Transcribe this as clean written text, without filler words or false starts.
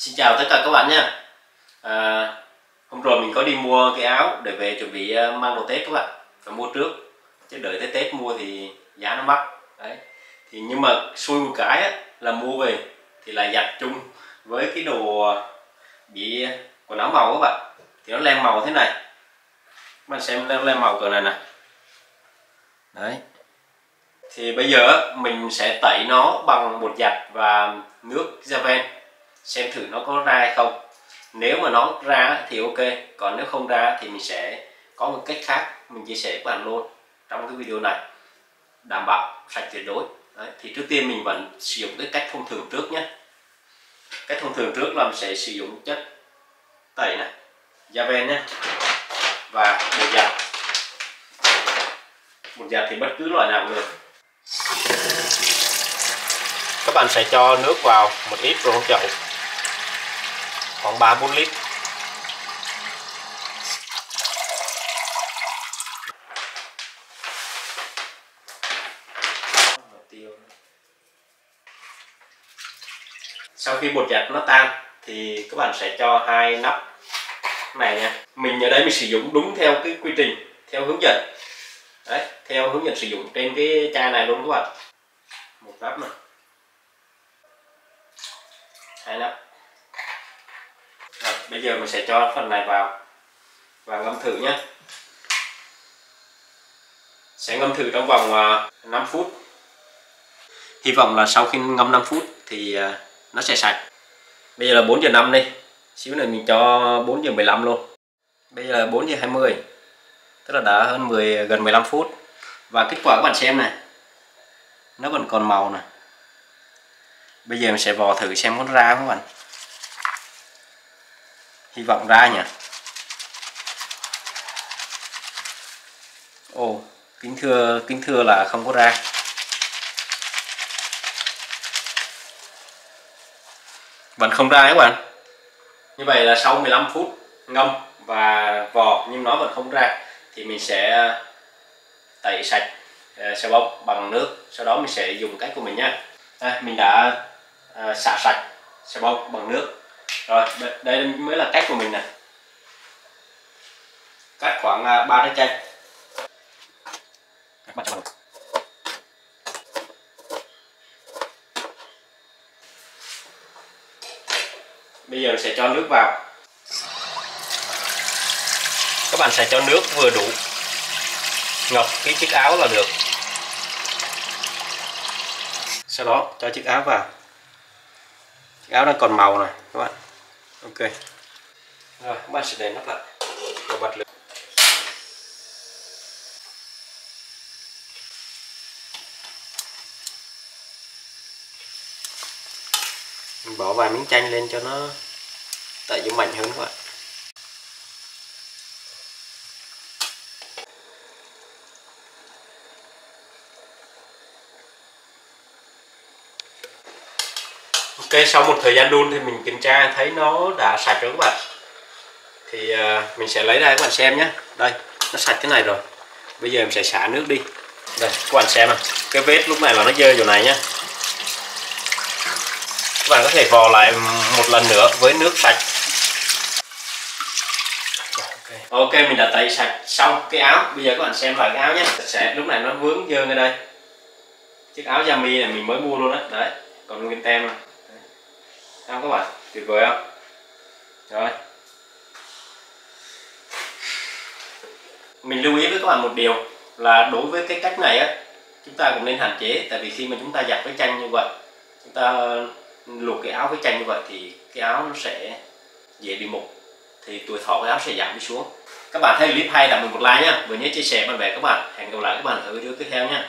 Xin chào tất cả các bạn nhé. Hôm rồi mình có đi mua cái áo để về chuẩn bị mang đồ Tết các bạn, phải mua trước chứ đợi tới Tết mua thì giá nó mắc đấy. Thì nhưng mà xui một cái á, là mua về thì lại giặt chung với cái đồ bị quần áo màu các bạn, thì nó lem màu thế này. Các bạn xem nó lem màu cỡ này nè đấy. Thì bây giờ mình sẽ tẩy nó bằng bột giặt và nước Javel, xem thử nó có ra hay không. Nếu mà nó ra thì ok, còn nếu không ra thì mình sẽ có một cách khác mình chia sẻ với các bạn luôn trong cái video này, đảm bảo sạch tuyệt đối. Đấy, thì trước tiên mình vẫn sử dụng cái cách thông thường trước nhé. Cách thông thường trước là mình sẽ sử dụng chất tẩy này, Javel nhé, và bột giặt. Bột giặt thì bất cứ loại nào cũng được. Các bạn sẽ cho nước vào một ít vào trong chậu, khoảng 3-4 lít. Sau khi bột giặt nó tan thì các bạn sẽ cho 2 nắp này nha. Mình ở đây mình sử dụng đúng theo cái quy trình, theo hướng dẫn. Đấy, theo hướng dẫn sử dụng trên cái chai này luôn các bạn. Một nắp này, 2 nắp. Rồi, bây giờ mình sẽ cho phần này vào và ngâm thử nhé. Sẽ ngâm thử trong vòng 5 phút. Hy vọng là sau khi ngâm 5 phút thì nó sẽ sạch. Bây giờ là 4 giờ 5 đi, xíu nữa mình cho 4 giờ 15 luôn. Bây giờ là 4 giờ 20, tức là đã hơn gần 15 phút. Và kết quả các bạn xem này, nó vẫn còn màu này. Bây giờ mình sẽ vò thử xem có ra không các bạn. Hy vọng ra nhỉ. Ồ, kính thưa là không có ra. Vẫn không ra các bạn. Như vậy là sau 15 phút ngâm và vò nhưng nó vẫn không ra thì mình sẽ tẩy sạch xà bông bằng nước. Sau đó mình sẽ dùng cách của mình nhé. Mình đã xả sạch xà bông bằng nước rồi. Đây mới là cách của mình này. Cắt khoảng 3 trái chanh. Bây giờ sẽ cho nước vào. Các bạn sẽ cho nước vừa đủ, ngập cái chiếc áo là được. Sau đó cho chiếc áo vào. Chiếc áo đang còn màu này các bạn. Ok. Rồi các bạn sẽ để nắp lại và bật lửa. Mình bỏ vài miếng chanh lên cho nó tẩy cho mạnh hơn các bạn. Ok, sau một thời gian đun thì mình kiểm tra thấy nó đã sạch rồi các bạn. Thì mình sẽ lấy ra các bạn xem nhé. Đây, nó sạch thế này rồi. Bây giờ mình sẽ xả nước đi. Đây, các bạn xem này. Cái vết lúc này là nó dơ chỗ này nhé. Các bạn có thể vò lại một lần nữa với nước sạch. Ok, mình đã tẩy sạch xong cái áo. Bây giờ các bạn xem lại cái áo nhé. Sẽ lúc này nó vướng dơ ngay đây. Chiếc áo Yami này mình mới mua luôn á. Đấy, còn nguyên tem này. Sao các bạn, tuyệt vời không? Rồi. Mình lưu ý với các bạn một điều là đối với cái cách này á, chúng ta cũng nên hạn chế. Tại vì khi mà chúng ta giặt với chanh như vậy, chúng ta luộc cái áo với chanh như vậy thì cái áo nó sẽ dễ bị mục, thì tuổi thọ cái áo sẽ giảm đi xuống. Các bạn thấy clip hay đặt mình một like nhé, và nhớ chia sẻ bạn bè các bạn. Hẹn gặp lại các bạn ở video tiếp theo nhé.